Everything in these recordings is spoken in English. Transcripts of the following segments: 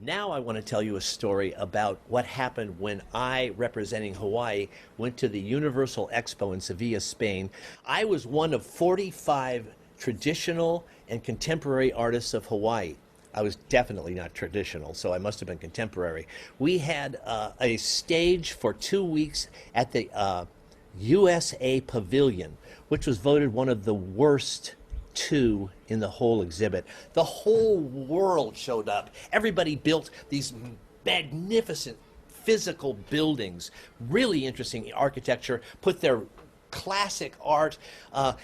Now I want to tell you a story about what happened when I, representing Hawaii, went to the Universal Expo in Sevilla, Spain. I was one of 45 traditional and contemporary artists of Hawaii. I was definitely not traditional, so I must have been contemporary. We had a stage for 2 weeks at the USA Pavilion, which was voted one of the worst two in the whole exhibit. The whole world showed up. Everybody built these magnificent physical buildings, really interesting architecture, put their classic art.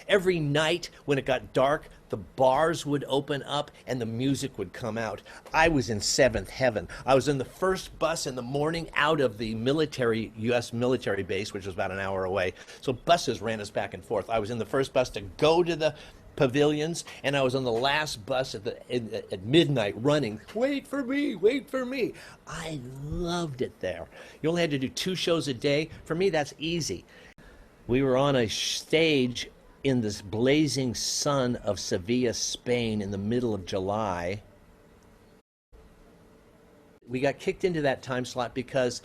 Every night when it got dark, the bars would open up and the music would come out. I was in seventh heaven. I was in the first bus in the morning out of the U.S. military base, which was about an hour away. So buses ran us back and forth. I was in the first bus to go to the pavilions, and I was on the last bus at midnight running, wait for me, wait for me. I loved it there. You only had to do 2 shows a day. For me, that's easy. We were on a stage in this blazing sun of Sevilla, Spain in the middle of July. We got kicked into that time slot because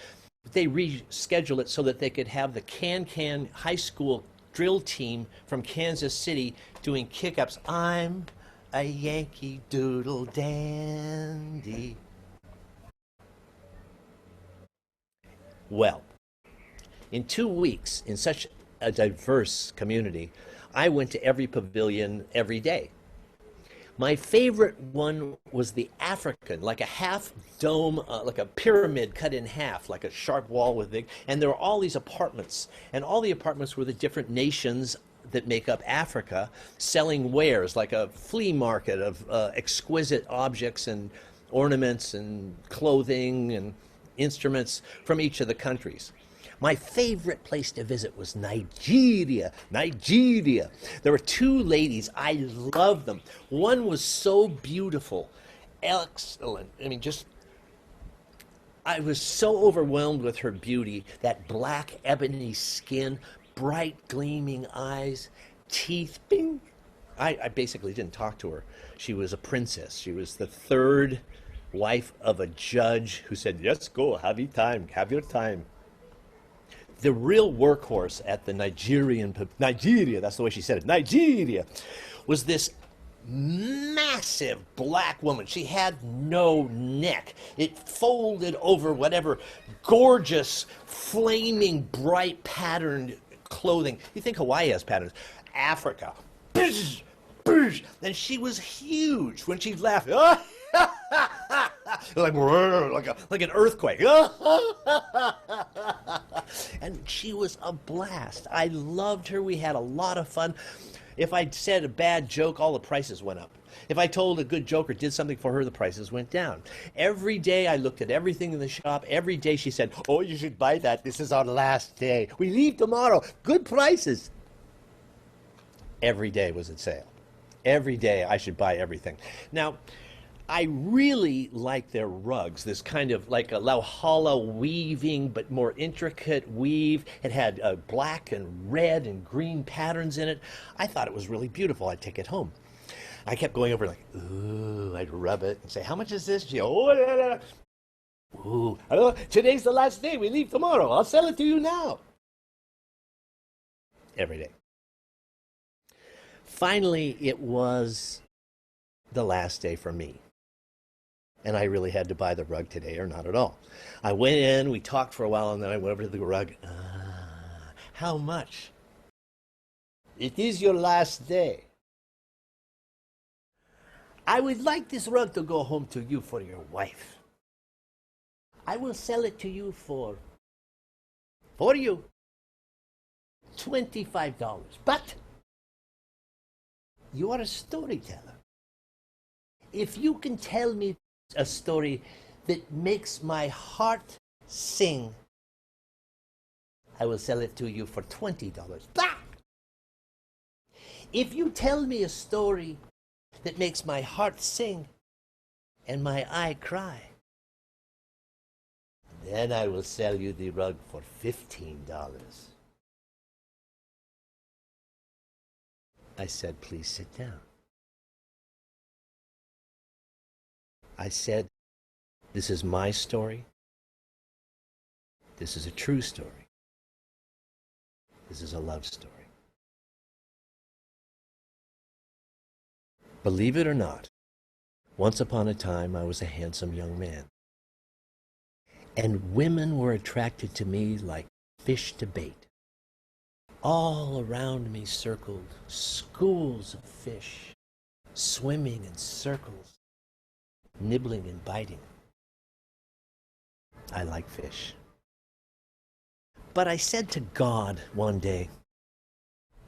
they rescheduled it so that they could have the Can High School drill team from Kansas City doing kick-ups. I'm a Yankee Doodle dandy. Well, in 2 weeks, in such a diverse community, I went to every pavilion every day. My favorite one was the African, like a half dome, like a pyramid cut in half, like a sharp wall with big, and there were all these apartments, and all the apartments were the different nations that make up Africa, selling wares, like a flea market of exquisite objects and ornaments and clothing and instruments from each of the countries. My favorite place to visit was Nigeria. Nigeria. There were 2 ladies. I loved them. One was so beautiful, excellent. I mean, I was so overwhelmed with her beauty, that black ebony skin, bright gleaming eyes, teeth, bing. I basically didn't talk to her. She was a princess. She was the 3rd wife of a judge who said, yes, go, have your time, have your time. The real workhorse at the Nigeria, that's the way she said it, Nigeria, was this massive black woman. She had no neck. It folded over whatever gorgeous, flaming, bright patterned clothing. You think Hawaii has patterns. Africa. And she was huge when she laughed. like an earthquake. And she was a blast. I loved her. We had a lot of fun. If I said a bad joke, all the prices went up. If I told a good joke or did something for her, the prices went down. Every day I looked at everything in the shop. Every day she said, oh, you should buy that. This is our last day. We leave tomorrow. Good prices. Every day was at sale. Every day I should buy everything. Now, I really like their rugs, this kind of like a lauhala weaving, but more intricate weave. It had black and red and green patterns in it. I thought it was really beautiful. I'd take it home. I kept going over like, ooh, I'd rub it and say, how much is this? She, oh, la, la. Ooh, hello, today's the last day. We leave tomorrow. I'll sell it to you now. Every day. Finally, it was the last day for me. And I really had to buy the rug today or not at all. I went in, we talked for a while, and then I went over to the rug. How much? It is your last day. I would like this rug to go home to you for your wife. I will sell it to you for you, $25. But you are a storyteller. If you can tell me a story that makes my heart sing, I will sell it to you for $20. Bah! If you tell me a story that makes my heart sing and my eye cry, then I will sell you the rug for $15. I said, please sit down. I said, This is my story. This is a true story. This is a love story. Believe it or not, once upon a time I was a handsome young man. And women were attracted to me like fish to bait. All around me circled schools of fish, swimming in circles, nibbling and biting. I like fish. But I said to God one day,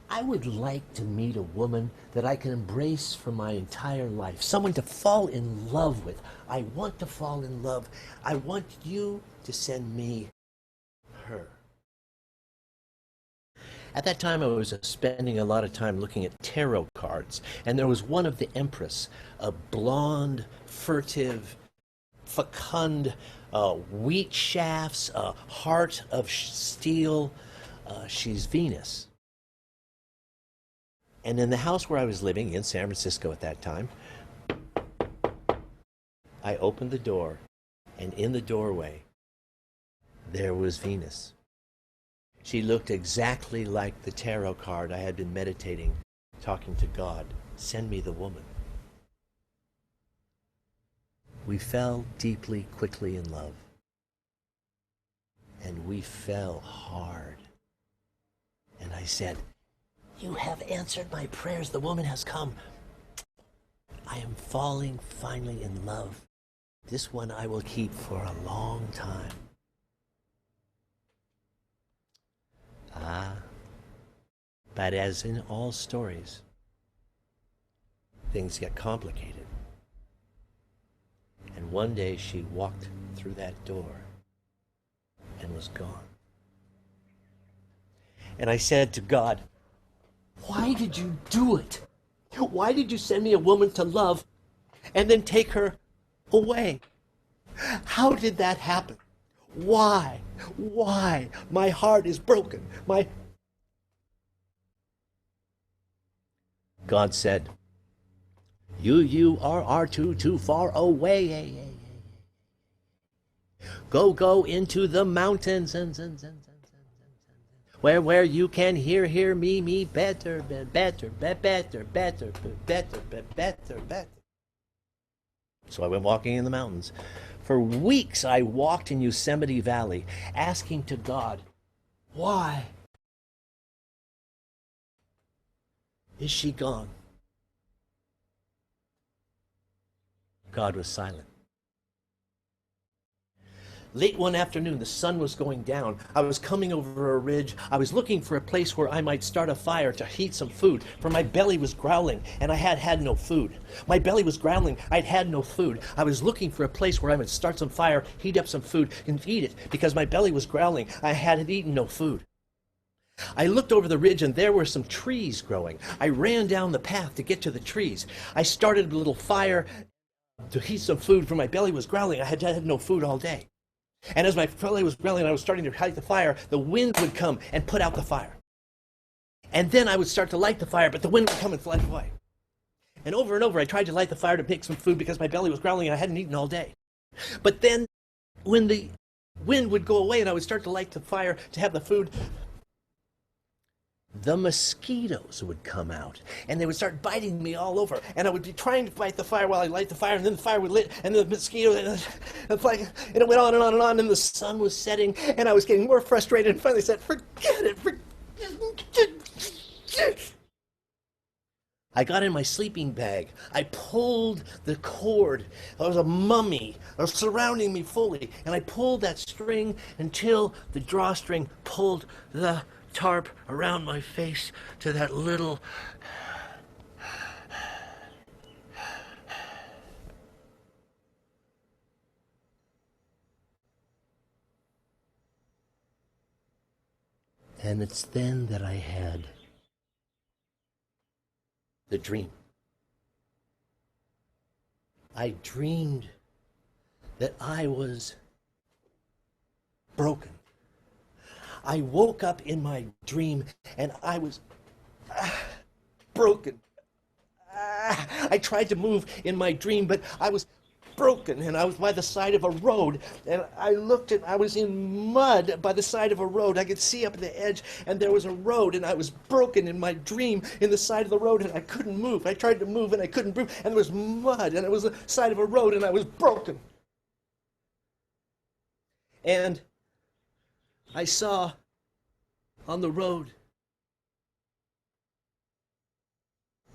I would like to meet a woman that I can embrace for my entire life, someone to fall in love with. I want to fall in love. I want you to send me her. At that time, I was spending a lot of time looking at tarot cards, and there was one of the Empress, a blonde, furtive, fecund, wheat shafts, a heart of steel. She's Venus. And in the house where I was living, in San Francisco at that time, I opened the door, and in the doorway, there was Venus. She looked exactly like the tarot card I had been meditating, talking to God. Send me the woman. We fell deeply, quickly in love. And we fell hard. And I said, you have answered my prayers. The woman has come. I am falling finally in love. This one I will keep for a long time. But as in all stories, things get complicated. And one day she walked through that door and was gone. And I said to God, why did you do it? Why did you send me a woman to love and then take her away? How did that happen? Why? Why? My heart is broken. God said, you are too far away. Go into the mountains where you can hear me better. So I went walking in the mountains. For weeks I walked in Yosemite Valley, asking to God, why is she gone? God was silent. Late one afternoon, the sun was going down. I was coming over a ridge. I was looking for a place where I might start a fire to heat some food, for my belly was growling, and I had no food. My belly was growling. I'd had no food. I was looking for a place where I might start some fire, heat up some food, and eat it, because my belly was growling. I had eaten no food. I looked over the ridge, and there were some trees growing. I ran down the path to get to the trees. I started a little fire to heat some food, for my belly was growling. I had had no food all day. And as my belly was growling and I was starting to light the fire, the wind would come and put out the fire. And then I would start to light the fire, but the wind would come and fly away. And over I tried to light the fire to make some food because my belly was growling and I hadn't eaten all day. But then when the wind would go away and I would start to light the fire to have the food, the mosquitoes would come out and they would start biting me all over, and I would be trying to fight the fire while I light the fire, and then the fire would lit, and the mosquito, and it went on and on and on, and the sun was setting, and I was getting more frustrated, and finally said, forget it. I got in my sleeping bag. I pulled the cord. There was a mummy surrounding me fully, and I pulled that string until the drawstring pulled the tarp around my face to that little and it's then that I had the dream. I dreamed that I was broken. I woke up in my dream and I was broken. I tried to move in my dream, but I was broken, and I was by the side of a road, and I looked and I was in mud by the side of a road. I could see up the edge, and there was a road, and I was broken in my dream in the side of the road, and I couldn't move. I tried to move, and I couldn't move, and there was mud, and it was the side of a road, and I was broken. And I saw on the road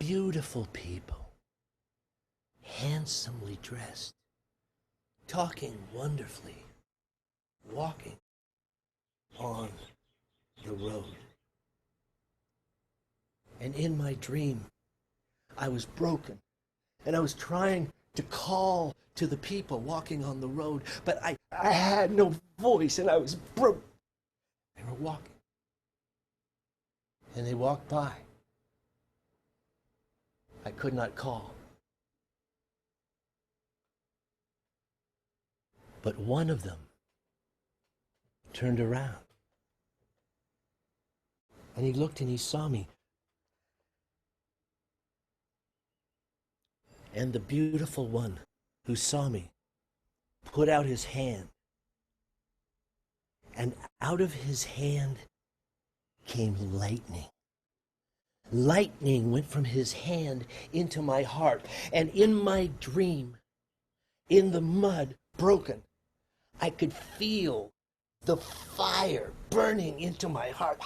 beautiful people, handsomely dressed, talking wonderfully, walking on the road. And in my dream, I was broken, and I was trying to call to the people walking on the road, but I had no voice, and I was broken. They were walking, and they walked by. I could not call. But one of them turned around, and he looked and he saw me. And the beautiful one who saw me put out his hand, and out of his hand came lightning. Lightning went from his hand into my heart, and in my dream, in the mud, broken, I could feel the fire burning into my heart.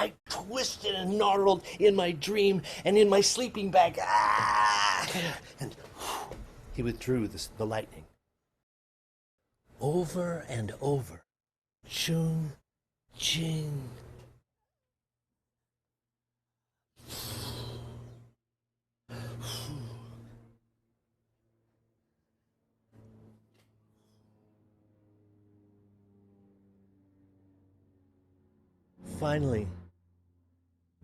I twisted and gnarled in my dream and in my sleeping bag. And he withdrew the lightning. Over and over. Chung, ching. Finally,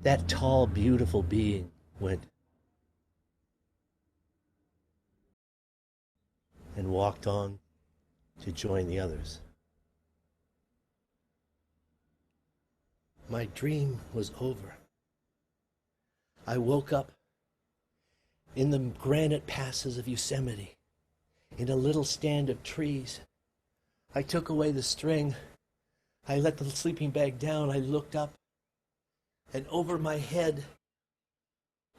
that tall, beautiful being went and walked on to join the others. My dream was over. I woke up in the granite passes of Yosemite, in a little stand of trees. I took away the string. I let the sleeping bag down. I looked up, and over my head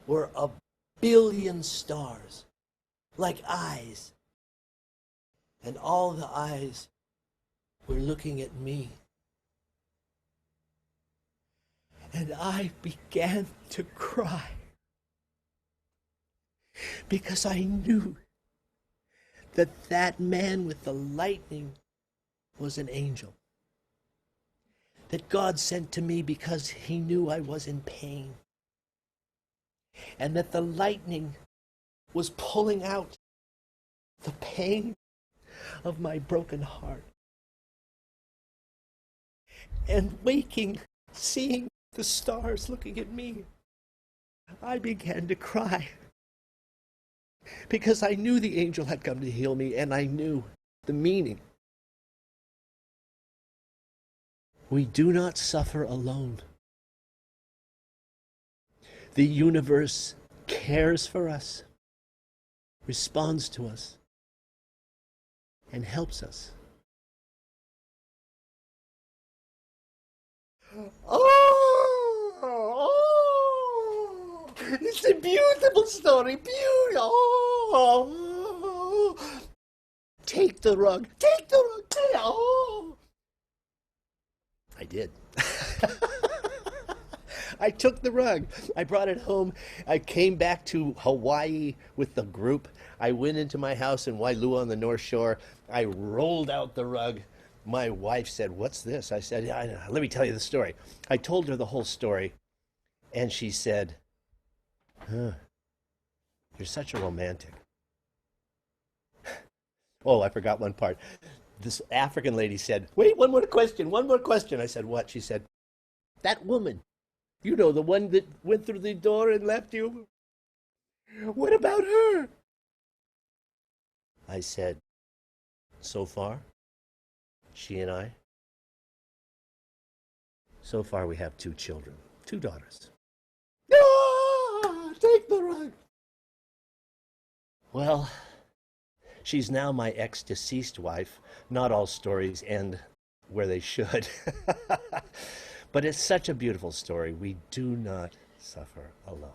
were 1,000,000,000 stars, like eyes. And all the eyes were looking at me. And I began to cry, because I knew that that man with the lightning was an angel, that God sent to me because he knew I was in pain, and that the lightning was pulling out the pain of my broken heart. And waking, seeing the stars looking at me, I began to cry, because I knew the angel had come to heal me, and I knew the meaning. We do not suffer alone. The universe cares for us, responds to us, and helps us. Oh, it's a beautiful story, beautiful. Oh, take the rug, take the rug, take it. Oh. I did. I took the rug. I brought it home. I came back to Hawaii with the group. I went into my house in Wailua on the North Shore. I rolled out the rug. My wife said, "What's this?" I said, "Yeah, let me tell you the story." I told her the whole story, and she said, "You're such a romantic." Oh, I forgot one part. This African lady said, "Wait, one more question, one more question." I said, "What?" She said, "That woman, you know, the one that went through the door and left you, what about her?" I said, "So far, she and I, so far we have 2 children, 2 daughters." Ah, take the rug. Well, She's now my ex-deceased wife. Not all stories end where they should. But it's such a beautiful story. We do not suffer alone.